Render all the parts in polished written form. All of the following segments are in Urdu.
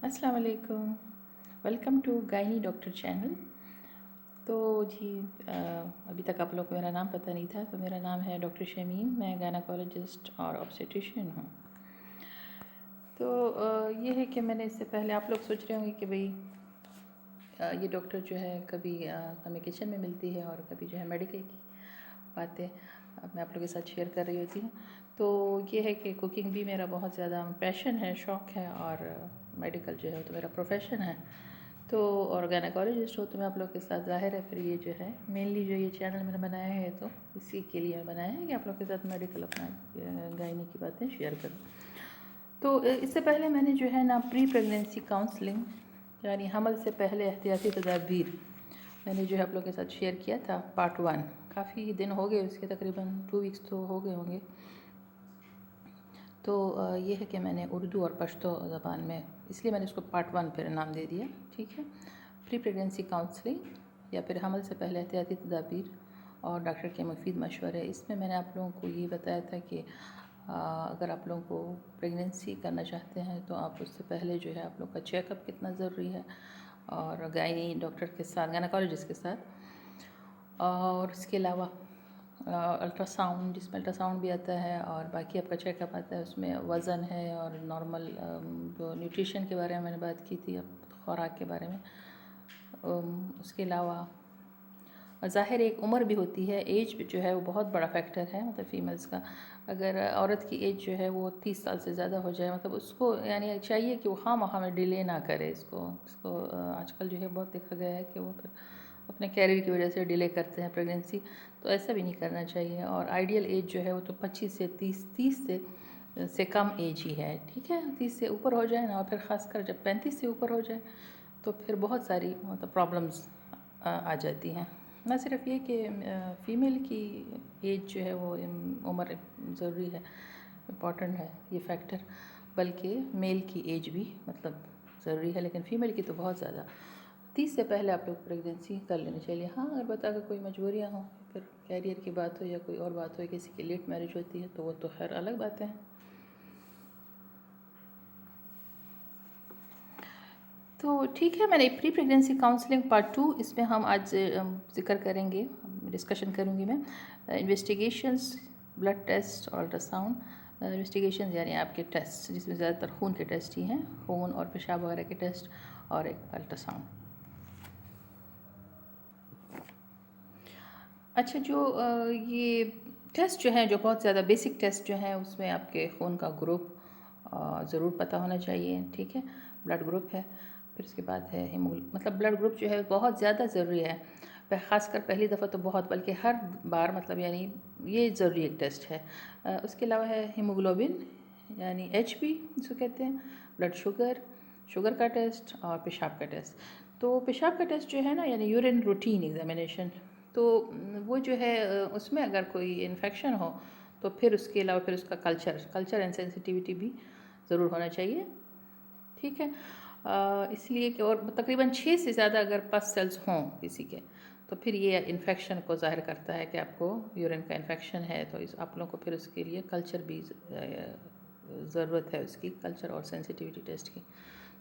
السلام علیکم، welcome to gynae doctor channel. تو جی ابھی تک آپ لوگ کو میرا نام پتہ نہیں تھا، تو میرا نام ہے ڈاکٹر شمیم، میں گائناکالوجسٹ اور آبسٹیشین ہوں۔ تو یہ ہے کہ میں نے اس سے پہلے آپ لوگ سوچ رہے ہوں گے کہ بھئی یہ ڈاکٹر جو ہے کبھی ہمیں کچن میں ملتی ہے اور کبھی جو ہے میڈیکل کی باتیں میں آپ لوگوں کے ساتھ شیئر کر رہی ہوتی ہوں۔ تو یہ ہے کہ کوکنگ بھی میرا بہت زیادہ پیشن ہے، شوق ہے، اور میڈیکل جو ہے تو میرا پروفیشن ہے۔ تو اور گائناکالوجسٹ ہو تو میں آپ لوگ کے ساتھ ظاہر ہے پھر یہ جو ہے مینلی جو یہ چینل میں نے بنایا ہے تو اسی کے لیے بنایا ہے کہ آپ لوگ کے ساتھ میڈیکل اپنا گائنی کی باتیں شیئر کروں۔ تو اس سے پہلے میں نے جو ہے نا پری پریگنینسی کاؤنسلنگ یعنی حمل سے پہلے احتیاطی تدابیر میں نے جو ہے آپ لوگ کے ساتھ شیئر کیا تھا پارٹ 1۔ کافی دن ہو گئے اس کے، تقریباً 2 ویکس تو ہو گئے ہوں گے۔ تو یہ ہے کہ میں نے اردو اور پشتو زبان میں، اس لیے میں نے اس کو پارٹ 1 پھر نام دے دیا، ٹھیک ہے۔ پری پریگنینسی کاؤنسلنگ یا پھر حمل سے پہلے احتیاطی تدابیر اور ڈاکٹر کے مفید مشورے، اس میں نے آپ لوگوں کو یہ بتایا تھا کہ اگر آپ لوگوں کو پریگنینسی کرنا چاہتے ہیں تو آپ اس سے پہلے جو ہے آپ لوگ کا چیک اپ کتنا ضروری ہے، اور گائنی ڈاکٹر کے ساتھ، گائناکالوجسٹ کے ساتھ، اور اس کے علاوہ الٹرا ساؤنڈ، جس میں الٹرا ساؤنڈ بھی آتا ہے اور باقی آپ کا چیک اپ آتا ہے، اس میں وزن ہے اور نارمل جو نیوٹریشن کے بارے میں نے بات کی تھی، خوراک کے بارے میں۔ اس کے علاوہ ظاہر ایک عمر بھی ہوتی ہے، ایج جو ہے وہ بہت بڑا فیکٹر ہے، مطلب فیمیلز کا۔ اگر عورت کی ایج جو ہے وہ 30 سال سے زیادہ ہو جائے، مطلب اس کو یعنی چاہیے کہ وہ خواہ میں ڈیلے نہ کرے اس کو آج کل جو ہے بہت دیکھا گیا ہے کہ وہ پھر اپنے کیریئر کی وجہ سے ڈیلے کرتے ہیں پریگنینسی، تو ایسا بھی نہیں کرنا چاہیے۔ اور آئیڈیل ایج جو ہے وہ تو 25 سے 30 سے کم ایج ہی ہے، ٹھیک ہے۔ 30 سے اوپر ہو جائے نا، اور پھر خاص کر جب 35 سے اوپر ہو جائے تو پھر بہت ساری مطلب پرابلمز آ جاتی ہیں۔ نہ صرف یہ کہ فیمیل کی ایج جو ہے وہ عمر ضروری ہے، امپورٹنٹ ہے یہ فیکٹر، بلکہ میل کی ایج بھی مطلب ضروری ہے، لیکن فیمیل کی تو بہت زیادہ۔ 30 سے پہلے آپ لوگ پریگنینسی کر لینی چاہیے۔ ہاں اگر بتا کہ کوئی مجبوریاں ہوں، پھر کیریئر کی بات ہو یا کوئی اور بات ہو، کسی کی لیٹ میرج ہوتی ہے تو وہ تو خیر الگ باتیں ہیں۔ تو ٹھیک ہے، میں نے پری پریگنینسی کاؤنسلنگ پارٹ 2، اس میں ہم آج ذکر کریں گے، ڈسکشن کروں گی میں انویسٹیگیشنز، بلڈ ٹیسٹ اور الٹرا ساؤنڈ۔ انویسٹیگیشنز یعنی آپ کے ٹیسٹ، جس میں زیادہ تر خون کے ٹیسٹ ہی ہیں، خون اور پیشاب وغیرہ کے ٹیسٹ، اور ایک الٹرا ساؤنڈ۔ اچھا، جو یہ ٹیسٹ جو ہیں، جو بہت زیادہ بیسک ٹیسٹ جو ہیں، اس میں آپ کے خون کا گروپ ضرور پتہ ہونا چاہیے، ٹھیک ہے۔ بلڈ گروپ ہے، پھر اس کے بعد ہے مطلب بلڈ گروپ جو ہے بہت زیادہ ضروری ہے، خاص کر پہلی دفعہ تو بہت، بلکہ ہر بار مطلب یعنی یہ ضروری ایک ٹیسٹ ہے۔ اس کے علاوہ ہے ہیموگلوبن یعنی HB جس کو کہتے ہیں، بلڈ شوگر کا ٹیسٹ، اور پیشاب کا ٹیسٹ۔ تو پیشاب کا ٹیسٹ جو ہے نا یعنی یورین روٹین ایگزامینیشن، تو وہ جو ہے اس میں اگر کوئی انفیکشن ہو تو پھر اس کے علاوہ پھر اس کا کلچر اینڈ سینسٹیوٹی بھی ضرور ہونا چاہیے، ٹھیک ہے۔ اس لیے کہ اور تقریباً 6 سے زیادہ اگر پس سیلز ہوں کسی کے، تو پھر یہ انفیکشن کو ظاہر کرتا ہے کہ آپ کو یورین کا انفیکشن ہے، تو آپ لوگوں کو پھر اس کے لیے کلچر بھی ضرورت ہے، اس کی کلچر اور سینسٹیوٹی ٹیسٹ کی۔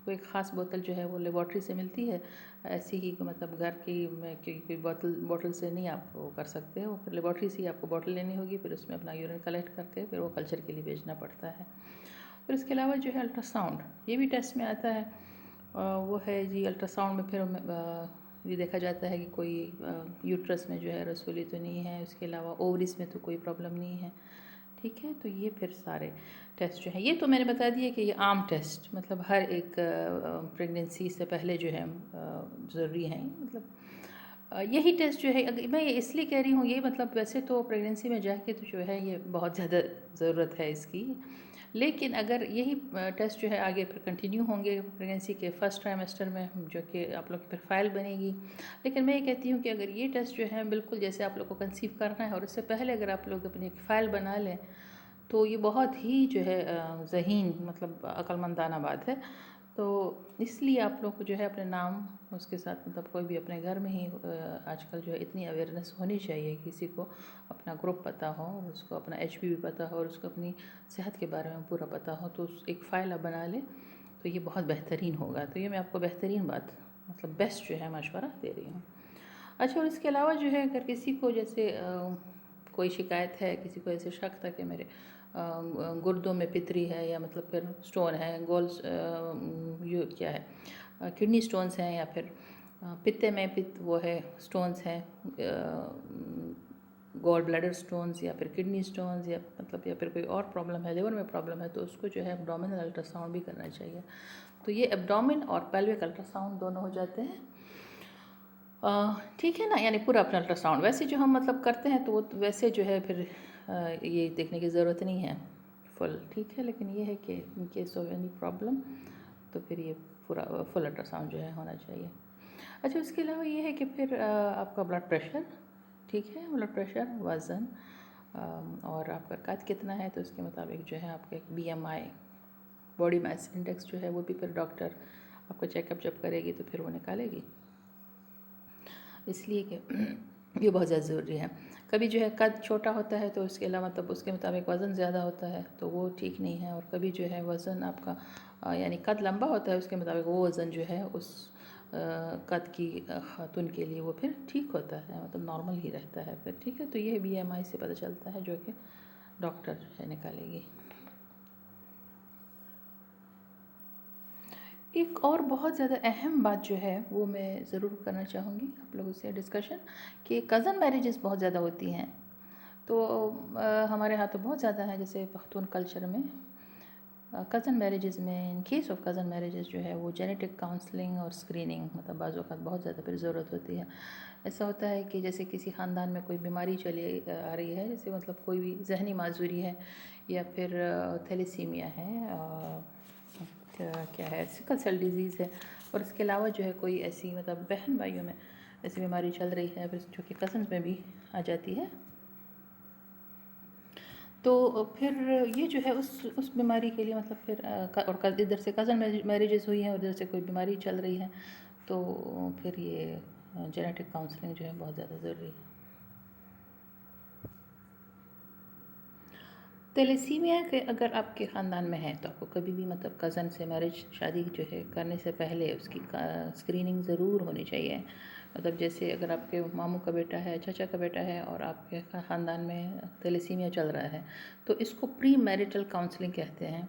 وہ ایک خاص بوتل جو ہے وہ لیبارٹری سے ملتی ہے، ایسی ہی مطلب گھر کی میں کوئی بوتل سے نہیں آپ وہ کر سکتے، وہ پھر لیبارٹری سے ہی آپ کو بوتل لینی ہوگی، پھر اس میں اپنا یورین کلیکٹ کر کے پھر وہ کلچر کے لیے بھیجنا پڑتا ہے۔ پھر اس کے علاوہ جو ہے الٹرا ساؤنڈ، یہ بھی ٹیسٹ میں آتا ہے، وہ ہے جی الٹرا ساؤنڈ میں پھر یہ دیکھا جاتا ہے کہ کوئی یوٹرس میں جو ہے رسولی تو نہیں ہے، اس کے علاوہ اووریز میں تو کوئی پرابلم نہیں ہے، ٹھیک ہے۔ تو یہ پھر سارے ٹیسٹ جو ہیں، یہ تو میں نے بتا دیا کہ یہ عام ٹیسٹ مطلب ہر ایک پریگنینسی سے پہلے جو ہے ضروری ہیں، مطلب یہی ٹیسٹ جو ہے میں اس لیے کہہ رہی ہوں یہ مطلب ویسے تو پریگنینسی میں جا کے تو جو ہے یہ بہت زیادہ ضرورت ہے اس کی، لیکن اگر یہی ٹیسٹ جو ہے آگے پھر کنٹینیو ہوں گے پریگنینسی کے فرسٹ ٹرائمیسٹر میں، جو کہ آپ لوگ کی پھر فائل بنے گی، لیکن میں یہ کہتی ہوں کہ اگر یہ ٹیسٹ جو ہے بالکل جیسے آپ لوگ کو کنسیو کرنا ہے اور اس سے پہلے اگر آپ لوگ اپنی ایک فائل بنا لیں تو یہ بہت ہی جو ہے ذہین مطلب عقل مندانہ بات ہے۔ تو اس لیے آپ لوگ کو جو ہے اپنے نام اس کے ساتھ مطلب کوئی بھی اپنے گھر میں ہی آج کل جو ہے اتنی اویئرنیس ہونی چاہیے، کسی کو اپنا گروپ پتہ ہو، اس کو اپنا HB بھی پتہ ہو، اور اس کو اپنی صحت کے بارے میں پورا پتہ ہو، تو ایک فائل آپ بنا لیں تو یہ بہت بہترین ہوگا. تو یہ میں آپ کو بہترین بات مطلب بیسٹ جو ہے مشورہ دے رہی ہوں. اچھا، اور اس کے علاوہ جو ہے اگر کسی کو جیسے کوئی شکایت ہے، کسی کو ایسے شک تھا کہ میرے گردوں میں پتری ہے یا مطلب پھر سٹون ہے، گولز یہ کیا ہے کڈنی سٹونز ہیں، یا پھر پتے میں وہ ہے سٹونز ہیں، گول بلیڈر سٹونز یا پھر کڈنی سٹونز، یا مطلب یا پھر کوئی اور پرابلم ہے، لیور میں پرابلم ہے، تو اس کو جو ہے ایبڈومینل الٹرا ساؤنڈ بھی کرنا چاہیے. تو یہ ایبڈومن اور پیلوک الٹرا ساؤنڈ دونوں ہو جاتے ہیں. ٹھیک ہے نا، یعنی پورا اپنا الٹرا ساؤنڈ ویسے جو ہم مطلب کرتے ہیں تو وہ ویسے جو ہے پھر یہ دیکھنے کی ضرورت نہیں ہے فل. ٹھیک ہے، لیکن یہ ہے کہ in case of any problem تو پھر یہ پورا فل الٹرا ساؤنڈ جو ہے ہونا چاہیے. اچھا، اس کے علاوہ یہ ہے کہ پھر آپ کا بلڈ پریشر، ٹھیک ہے، بلڈ پریشر، وزن اور آپ کا قد کتنا ہے، تو اس کے مطابق جو ہے آپ کا BMI باڈی میس انڈیکس جو ہے وہ بھی پھر ڈاکٹر آپ کا چیک اپ جب کرے گی تو پھر وہ نکالے گی. اس لیے کہ یہ بہت زیادہ ضروری ہے. کبھی جو ہے قد چھوٹا ہوتا ہے تو اس کے علاوہ مطلب اس کے مطابق وزن زیادہ ہوتا ہے تو وہ ٹھیک نہیں ہے، اور کبھی جو ہے وزن آپ کا یعنی قد لمبا ہوتا ہے اس کے مطابق وہ وزن جو ہے اس قد کی خاتون کے لیے وہ پھر ٹھیک ہوتا ہے، مطلب نارمل ہی رہتا ہے پھر. ٹھیک ہے، تو یہ BMI سے پتہ چلتا ہے جو کہ ڈاکٹر جو ہے نکالے گی. ایک اور بہت زیادہ اہم بات جو ہے وہ میں ضرور کرنا چاہوں گی آپ لوگوں سے ڈسکشن، کہ کزن میریجز بہت زیادہ ہوتی ہیں. تو ہمارے ہاں تو بہت زیادہ ہے، جیسے پختون کلچر میں کزن میریجز میں، in case of cousin marriages جو ہے وہ جینیٹک کاؤنسلنگ اور اسکریننگ مطلب بعض اوقات بہت زیادہ پھر ضرورت ہوتی ہے. ایسا ہوتا ہے کہ جیسے کسی خاندان میں کوئی بیماری چلی آ رہی ہے، جیسے مطلب کوئی بھی ذہنی معذوری ہے یا پھر تھیلیسیمیا ہے، کیا ہے سکل سیل ڈیزیز ہے، اور اس کے علاوہ جو ہے کوئی ایسی مطلب بہن بھائیوں میں ایسی بیماری چل رہی ہے پھر جو کہ کزنز میں بھی آ جاتی ہے. تو پھر یہ جو ہے اس بیماری کے لیے مطلب پھر اور ادھر سے کزن میریجز ہوئی ہیں اور ادھر سے کوئی بیماری چل رہی ہے تو پھر یہ جینیٹک کاؤنسلنگ جو ہے بہت زیادہ ضروری ہے. تیلیسیمیا کے اگر آپ کے خاندان میں ہے تو آپ کو کبھی بھی مطلب کزن سے میرج شادی جو ہے کرنے سے پہلے اس کی اسکریننگ ضرور ہونی چاہیے. مطلب جیسے اگر آپ کے ماموں کا بیٹا ہے، چچا کا بیٹا ہے اور آپ کے خاندان میں تیلیسیمیا چل رہا ہے تو اس کو پری میرٹل کاؤنسلنگ کہتے ہیں.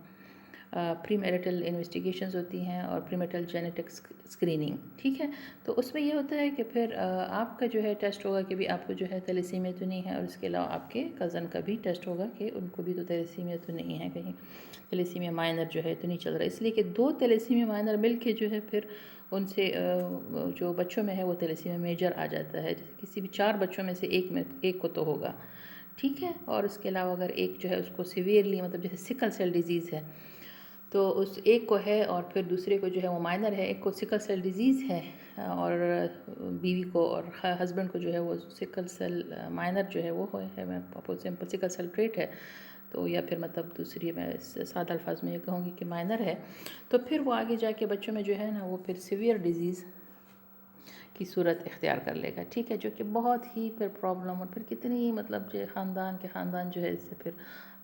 پری میرٹل انویسٹیگیشنز ہوتی ہیں اور پری میرٹل جینیٹک اسکریننگ. ٹھیک ہے، تو اس میں یہ ہوتا ہے کہ پھر آپ کا جو ہے ٹیسٹ ہوگا کہ بھی آپ کو جو ہے تیلیسیمیا تو نہیں ہے، اور اس کے علاوہ آپ کے کزن کا بھی ٹیسٹ ہوگا کہ ان کو بھی تو تیلیسیمیا تو نہیں ہے، کہیں تیلیسیمیا مائنر جو ہے تو نہیں چل رہا. اس لیے کہ 2 تیلیسیمیا مائنر مل کے جو ہے پھر ان سے جو بچوں میں ہے وہ تیلیسیمیا میجر آ جاتا ہے. جیسے کسی بھی 4 بچوں میں سے ایک کو تو ہوگا. ٹھیک ہے، اور اس کے علاوہ اگر ایک جو ہے اس کو سیویئرلی مطلب جیسے سکل سیل ڈیزیز ہے تو اس ایک کو ہے، اور پھر دوسرے کو جو ہے وہ مائنر ہے. ایک کو سکل سیل ڈیزیز ہے اور بیوی کو اور ہسبینڈ کو جو ہے وہ سکل سیل مائنر جو ہے وہ ہے، میں سمپل سکل سیل ٹریٹ ہے تو، یا پھر مطلب دوسری میں سادہ الفاظ میں یہ کہوں گی کہ مائنر ہے. تو پھر وہ آگے جا کے بچوں میں جو ہے نا وہ پھر سیویئر ڈیزیز کی صورت اختیار کر لے گا. ٹھیک ہے، جو کہ بہت ہی پھر پرابلم، اور پھر کتنی مطلب جو خاندان جو ہے اس سے پھر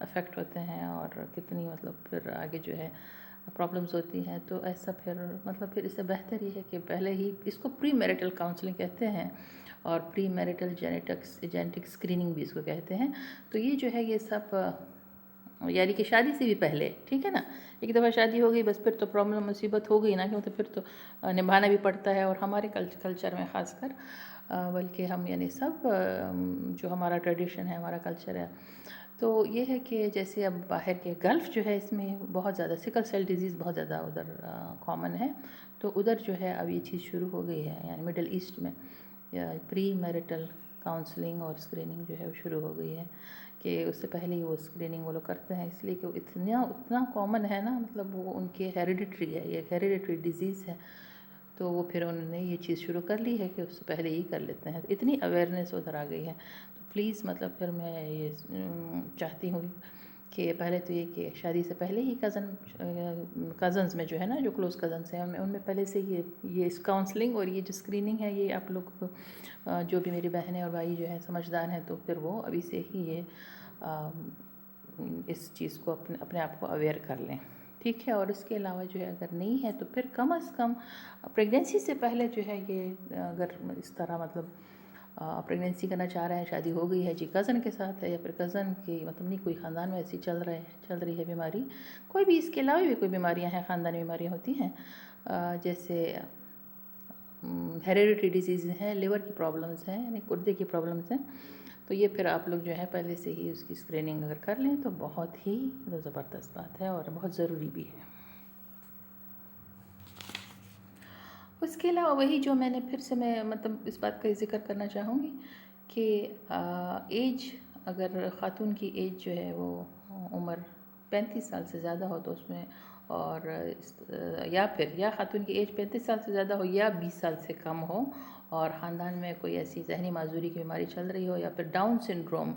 افیکٹ ہوتے ہیں اور کتنی مطلب پھر آگے جو ہے پرابلمز ہوتی ہیں. تو ایسا پھر مطلب پھر اس سے بہتر یہ ہے کہ پہلے ہی اس کو پری میرٹل کاؤنسلنگ کہتے ہیں اور پری میرٹل جینیٹک اسکریننگ بھی اس کو کہتے ہیں. تو یہ جو ہے یہ سب یعنی کہ شادی سے بھی پہلے. ٹھیک ہے نا، ایک دفعہ شادی ہو گئی بس پھر تو پرابلم مصیبت ہو گئی نا، کہ مطلب پھر تو نبھانا بھی پڑتا ہے. اور ہمارے کلچر میں خاص کر بلکہ ہم یعنی سب جو ہمارا ٹریڈیشن ہے، ہمارا کلچر ہے، تو یہ ہے کہ جیسے اب باہر کے گلف جو ہے اس میں بہت زیادہ سکل سیل ڈیزیز بہت زیادہ ادھر کامن ہے. تو ادھر جو ہے اب یہ چیز شروع ہو گئی ہے، یعنی مڈل ایسٹ میں پری میرٹل کاؤنسلنگ اور اسکریننگ جو ہے وہ شروع ہو گئی ہے کہ اس سے پہلے ہی وہ اسکریننگ وہ لوگ کرتے ہیں. اس لیے کہ وہ اتنا کامن ہے نا، مطلب وہ ان کے ہیریڈیٹری ہے، یہ ہیریڈیٹری ڈیزیز ہے. تو وہ پھر انہوں نے یہ چیز شروع کر لی ہے کہ اس سے پہلے ہی کر لیتے ہیں. اتنی اویئرنیس ادھر آ گئی ہے. تو پلیز مطلب پھر میں یہ چاہتی ہوں کہ پہلے تو یہ کہ شادی سے پہلے ہی کزنز میں جو ہے نا، جو کلوز کزنس ہیں ان میں پہلے سے یہ اس کاؤنسلنگ اور یہ جو اسکریننگ ہے یہ آپ لوگ جو بھی میری بہنیں اور بھائی جو ہیں سمجھدار ہیں تو پھر وہ ابھی سے ہی یہ اس چیز کو اپنے آپ کو اویئر کر لیں. ٹھیک ہے. اور اس کے علاوہ جو ہے اگر نہیں ہے تو پھر کم از کم پریگنینسی سے پہلے جو ہے یہ اگر اس طرح مطلب پریگنینسی کرنا چاہ رہے ہیں, شادی ہو گئی ہے جی کزن کے ساتھ ہے یا پھر کزن کی مطلب نہیں کوئی خاندان میں ایسی چل رہی ہے بیماری, کوئی بھی اس کے علاوہ بھی کوئی بیماریاں ہیں, خاندانی بیماریاں ہوتی ہیں جیسے ہیریڈیٹری ڈیزیز ہیں, لیور کی پرابلمز ہیں, یعنی گردے کی پرابلمز ہیں, تو یہ پھر آپ لوگ جو ہے پہلے سے ہی اس کی اسکریننگ اگر کر لیں تو بہت ہی زبردست بات ہے اور بہت ضروری بھی ہے. اس کے علاوہ وہی جو میں نے پھر سے میں مطلب اس بات کا ذکر کرنا چاہوں گی کہ ایج, اگر خاتون کی ایج جو ہے وہ عمر 35 سال سے زیادہ ہو تو اس میں, اور یا خاتون کی ایج 35 سال سے زیادہ ہو یا 20 سال سے کم ہو, اور خاندان میں کوئی ایسی ذہنی معذوری کی بیماری چل رہی ہو, یا پھر ڈاؤن سنڈروم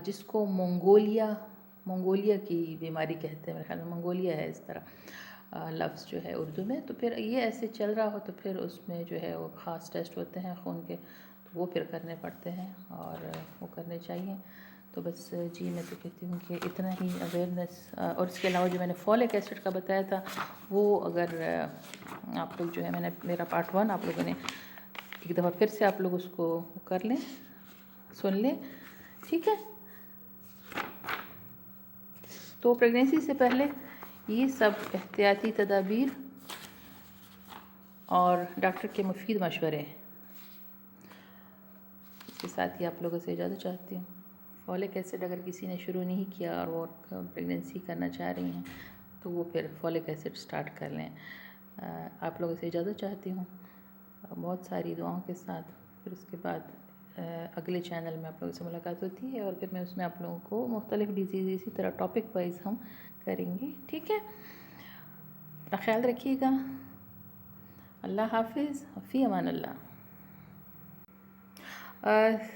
جس کو منگولیا کی بیماری کہتے ہیں, میرے خیال میں منگولیا ہے اس طرح لفظ جو ہے اردو میں, تو پھر یہ ایسے چل رہا ہو تو پھر اس میں جو ہے وہ خاص ٹیسٹ ہوتے ہیں خون کے, تو وہ پھر کرنے پڑتے ہیں اور وہ کرنے چاہیے. تو بس جی میں تو کہتی ہوں کہ اتنا ہی اویئرنیس. اور اس کے علاوہ جو میں نے فولک ایسڈ کا بتایا تھا وہ اگر آپ لوگ جو ہے, میں نے میرا پارٹ 1 آپ لوگوں نے ایک دفعہ پھر سے آپ لوگ اس کو کر لیں, سن لیں, ٹھیک ہے. تو پریگنینسی سے پہلے یہ سب احتیاطی تدابیر اور ڈاکٹر کے مفید مشورے, اس کے ساتھ ہی آپ لوگوں سے اجازت چاہتی ہوں. فولک ایسڈ اگر کسی نے شروع نہیں کیا اور وہ پریگنینسی کرنا چاہ رہی ہیں تو وہ پھر فولک ایسڈ سٹارٹ کر لیں. آپ لوگوں سے اجازت چاہتی ہوں بہت ساری دعاؤں کے ساتھ. پھر اس کے بعد اگلے چینل میں آپ لوگوں سے ملاقات ہوتی ہے, اور پھر میں اس میں آپ لوگوں کو مختلف ڈیزیز اسی طرح ٹاپک وائز ہم کریں گے, ٹھیک ہے. اپنا خیال رکھیے گا. اللہ حافظ, فی امان اللہ.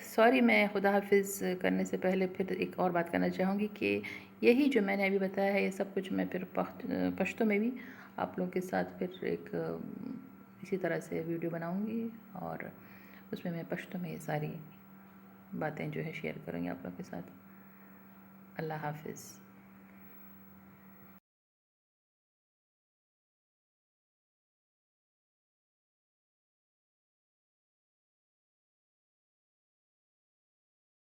سوری, میں خدا حافظ کرنے سے پہلے پھر ایک اور بات کرنا چاہوں گی کہ یہی جو میں نے ابھی بتایا ہے یہ سب کچھ میں پھر پشتو میں بھی آپ لوگوں کے ساتھ پھر ایک اسی طرح سے ویڈیو بناؤں گی, اور اس میں پشتو میں یہ ساری باتیں جو ہے شیئر کروں گی آپ لوگوں کے ساتھ. اللہ حافظ.